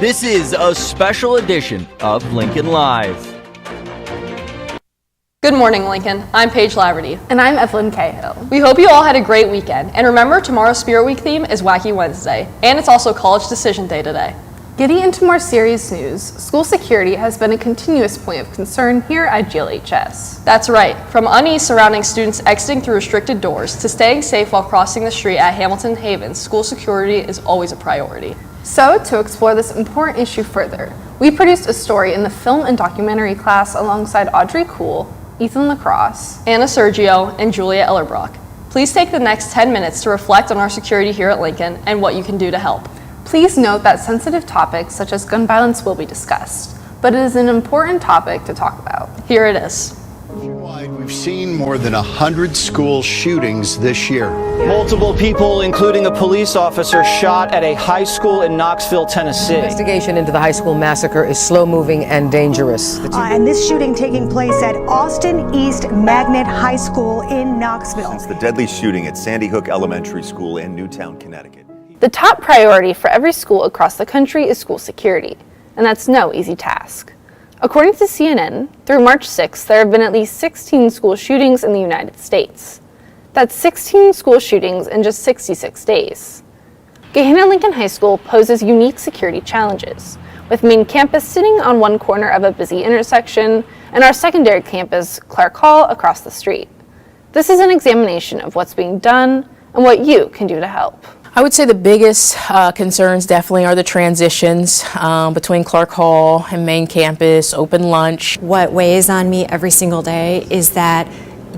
This is a special edition of Lincoln Live. Good morning, Lincoln. I'm Paige Laverty. And I'm Evelyn Cahill. We hope you all had a great weekend. And remember, tomorrow's Spirit Week theme is Wacky Wednesday. And it's also College Decision Day today. Getting into more serious news, school security has been a continuous point of concern here at GLHS. That's right. From unease surrounding students exiting through restricted doors to staying safe while crossing the street at Hamilton Havens, school security is always a priority. So, to explore this important issue further, we produced a story in the film and documentary class alongside Audrey Kuhl, Ethan Lacrosse, Anna Sergio, and Julia Ellerbrock. Please take the next 10 minutes to reflect on our security here at Lincoln and what you can do to help. Please note that sensitive topics such as gun violence will be discussed, but it is an important topic to talk about. Here it is. We've seen more than 100 school shootings this year. Multiple people, including a police officer, shot at a high school in Knoxville, Tennessee. Investigation into the high school massacre is slow-moving and dangerous. And this shooting taking place at Austin East Magnet High School in Knoxville. Since the deadly shooting at Sandy Hook Elementary School in Newtown, Connecticut. The top priority for every school across the country is school security, and that's no easy task. According to CNN, through March 6th, there have been at least 16 school shootings in the United States. That's 16 school shootings in just 66 days. Gahanna-Lincoln High School poses unique security challenges, with main campus sitting on one corner of a busy intersection and our secondary campus, Clark Hall, across the street. This is an examination of what's being done and what you can do to help. I would say the biggest concerns definitely are the transitions between Clark Hall and main campus, open lunch. What weighs on me every single day is that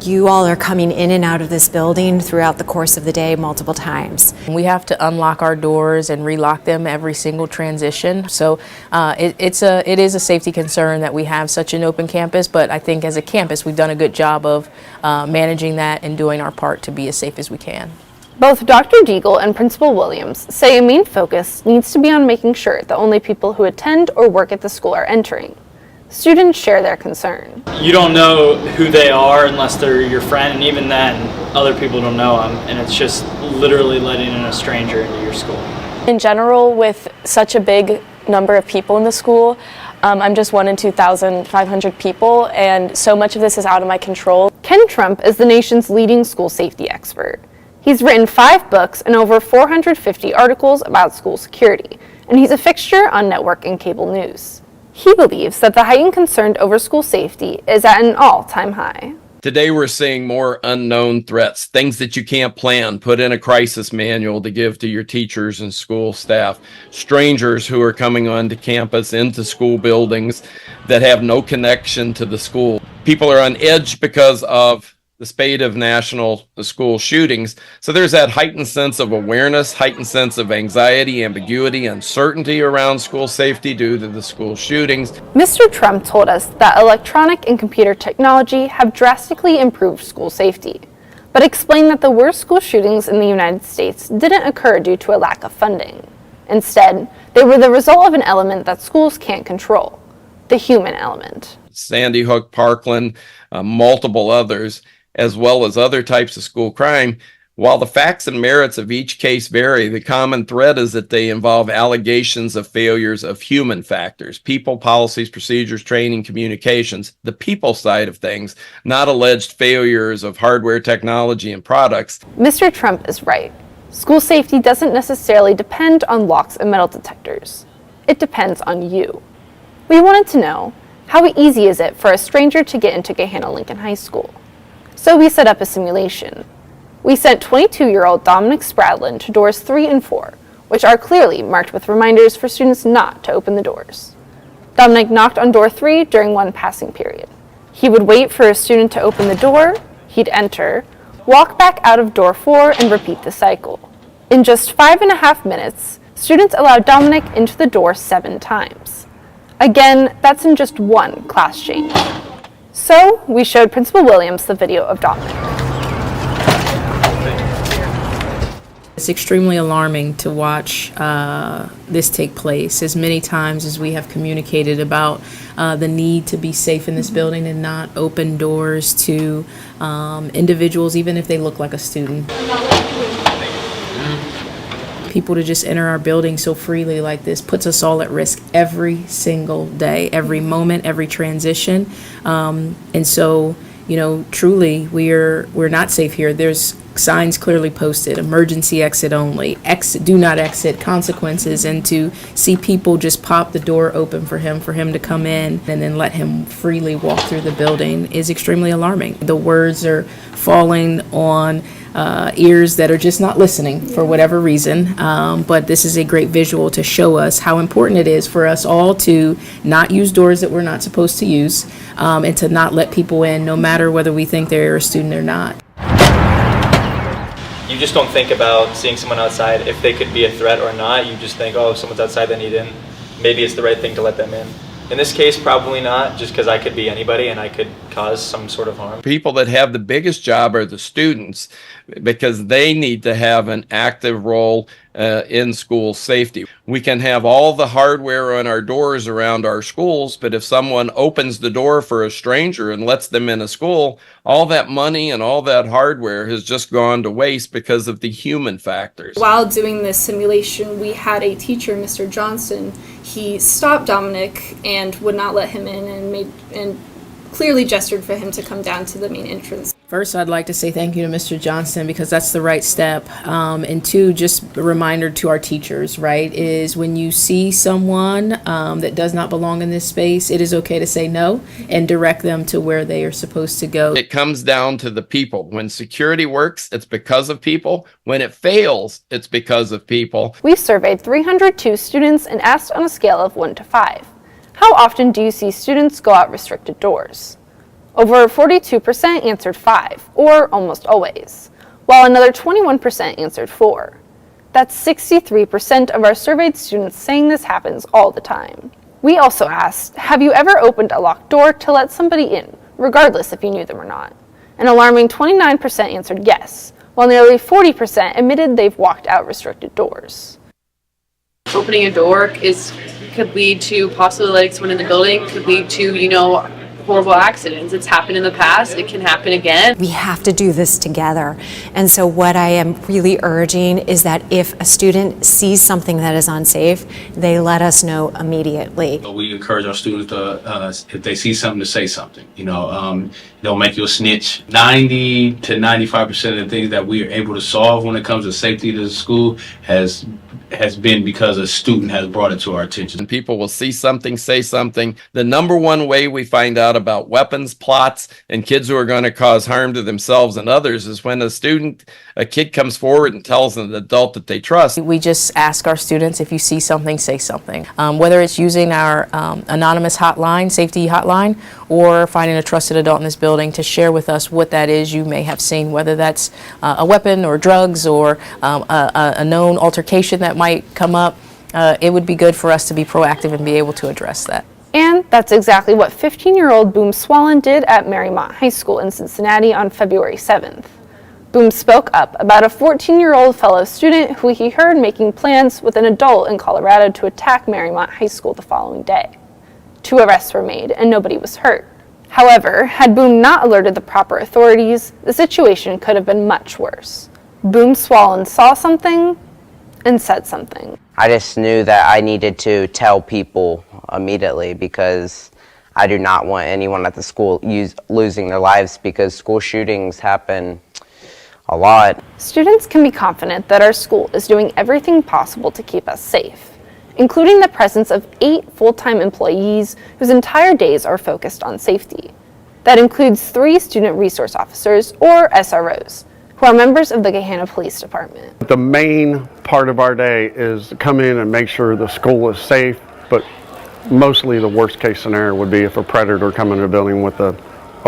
you all are coming in and out of this building throughout the course of the day multiple times. We have to unlock our doors and relock them every single transition. So it is a safety concern that we have such an open campus, but I think as a campus we've done a good job of managing that and doing our part to be as safe as we can. Both Dr. Deagle and Principal Williams say a main focus needs to be on making sure that only people who attend or work at the school are entering. Students share their concern. You don't know who they are unless they're your friend, and even then, other people don't know them, and it's just literally letting in a stranger into your school. In general, with such a big number of people in the school, I'm just 1 in 2,500 people, and so much of this is out of my control. Ken Trump is the nation's leading school safety expert. He's written 5 books and over 450 articles about school security, and he's a fixture on network and cable news. He believes that the heightened concern over school safety is at an all-time high. Today we're seeing more unknown threats, things that you can't plan, put in a crisis manual to give to your teachers and school staff, strangers who are coming onto campus, into school buildings that have no connection to the school. People are on edge because of the spate of national school shootings. So there's that heightened sense of awareness, heightened sense of anxiety, ambiguity, uncertainty around school safety due to the school shootings. Mr. Trump told us that electronic and computer technology have drastically improved school safety, but explained that the worst school shootings in the United States didn't occur due to a lack of funding. Instead, they were the result of an element that schools can't control, the human element. Sandy Hook, Parkland, multiple others, as well as other types of school crime. While the facts and merits of each case vary, the common thread is that they involve allegations of failures of human factors, people, policies, procedures, training, communications, the people side of things, not alleged failures of hardware, technology, and products. Mr. Trump is right. School safety doesn't necessarily depend on locks and metal detectors. It depends on you. We wanted to know, how easy is it for a stranger to get into Gahanna-Lincoln High School? So we set up a simulation. We sent 22-year-old Dominic Spradlin to doors 3 and 4, which are clearly marked with reminders for students not to open the doors. Dominic knocked on door 3 during one passing period. He would wait for a student to open the door, he'd enter, walk back out of door 4 and repeat the cycle. In just 5.5 minutes, students allowed Dominic into the door 7 times. Again, that's in just one class change. So, we showed Principal Williams the video of Dominic. It's extremely alarming to watch this take place, as many times as we have communicated about the need to be safe in this building and not open doors to individuals, even if they look like a student. people to just enter our building so freely like this puts us all at risk every single day, every moment, every transition. And so, you know, truly, we're not safe here. There's signs clearly posted, emergency exit only, exit, do not exit, consequences, and to see people just pop the door open for him to come in and then let him freely walk through the building is extremely alarming. The words are falling on ears that are just not listening for whatever reason, but this is a great visual to show us how important it is for us all to not use doors that we're not supposed to use, and to not let people in no matter whether we think they're a student or not. You just don't think about seeing someone outside if they could be a threat or not. You just think, oh, if someone's outside they need in, maybe it's the right thing to let them in. In this case, probably not, just because I could be anybody and I could cause some sort of harm. People that have the biggest job are the students, because they need to have an active role in school safety. We can have all the hardware on our doors around our schools, but if someone opens the door for a stranger and lets them in a school, all that money and all that hardware has just gone to waste because of the human factors. While doing this simulation, we had a teacher, Mr. Johnson. He stopped Dominic and would not let him in and clearly gestured for him to come down to the main entrance. First, I'd like to say thank you to Mr. Johnson, because that's the right step. And two, just a reminder to our teachers, right, is when you see someone that does not belong in this space, it is okay to say no and direct them to where they are supposed to go. It comes down to the people. When security works, it's because of people. When it fails, it's because of people. We surveyed 302 students and asked on a scale of 1 to 5. How often do you see students go out restricted doors? Over 42% answered 5, or almost always, while another 21% answered 4. That's 63% of our surveyed students saying this happens all the time. We also asked, have you ever opened a locked door to let somebody in, regardless if you knew them or not? An alarming 29% answered yes, while nearly 40% admitted they've walked out restricted doors. Opening a door could lead to possibly letting someone in the building, could lead to, horrible accidents. It's happened in the past, it can happen again. We have to do this together. And so what I am really urging is that if a student sees something that is unsafe, they let us know immediately. We encourage our students to, if they see something, to say something. Don't make you a snitch. 90 to 95% of the things that we are able to solve when it comes to safety to the school has been because a student has brought it to our attention. And people will see something, say something. The number one way we find out about weapons, plots, and kids who are going to cause harm to themselves and others is when a kid comes forward and tells an adult that they trust. We just ask our students, if you see something, say something. Whether it's using our anonymous hotline, safety hotline, or finding a trusted adult in this building to share with us what that is you may have seen, whether that's a weapon or drugs or a known altercation that might come up. It would be good for us to be proactive and be able to address that. And that's exactly what 15-year-old Boom Swallen did at Marymount High School in Cincinnati on February 7th. Boom spoke up about a 14-year-old fellow student who he heard making plans with an adult in Colorado to attack Marymount High School the following day. 2 arrests were made and nobody was hurt. However, had Boom not alerted the proper authorities, the situation could have been much worse. Boom Swallen saw something and said something. I just knew that I needed to tell people immediately, because I do not want anyone at the school losing their lives, because school shootings happen a lot. Students can be confident that our school is doing everything possible to keep us safe, including the presence of 8 full-time employees whose entire days are focused on safety. That includes 3 student resource officers, or SROs, who are members of the Gahanna Police Department. The main part of our day is to come in and make sure the school is safe, but mostly the worst case scenario would be if a predator come into the building with a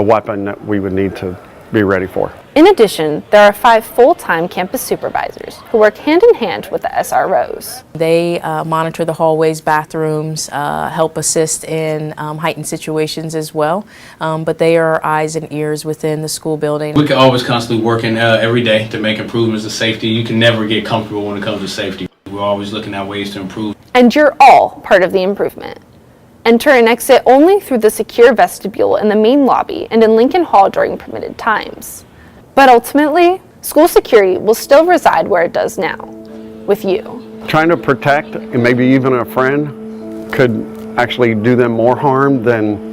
weapon that we would need to be ready for. In addition, there are 5 full-time campus supervisors who work hand in hand with the SROs. They monitor the hallways, bathrooms, help assist in heightened situations as well, but they are our eyes and ears within the school building. We can always constantly working every day to make improvements to safety. You can never get comfortable when it comes to safety. We're always looking at ways to improve. And you're all part of the improvement. Enter and exit only through the secure vestibule in the main lobby and in Lincoln Hall during permitted times. But ultimately, school security will still reside where it does now, with you. trying to protect, and maybe even a friend, could actually do them more harm than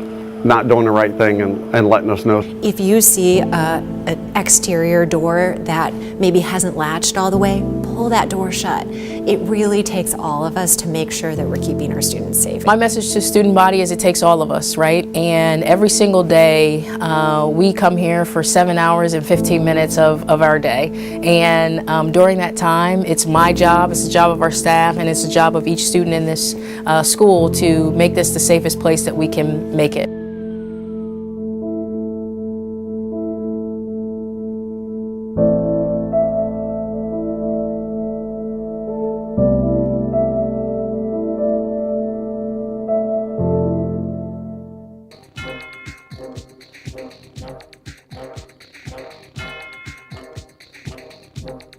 not doing the right thing and letting us know. If you see an exterior door that maybe hasn't latched all the way, pull that door shut. It really takes all of us to make sure that we're keeping our students safe. My message to student body is it takes all of us, right? And every single day, we come here for 7 hours and 15 minutes of our day. And during that time, it's my job, it's the job of our staff, and it's the job of each student in this school to make this the safest place that we can make it. Thank you.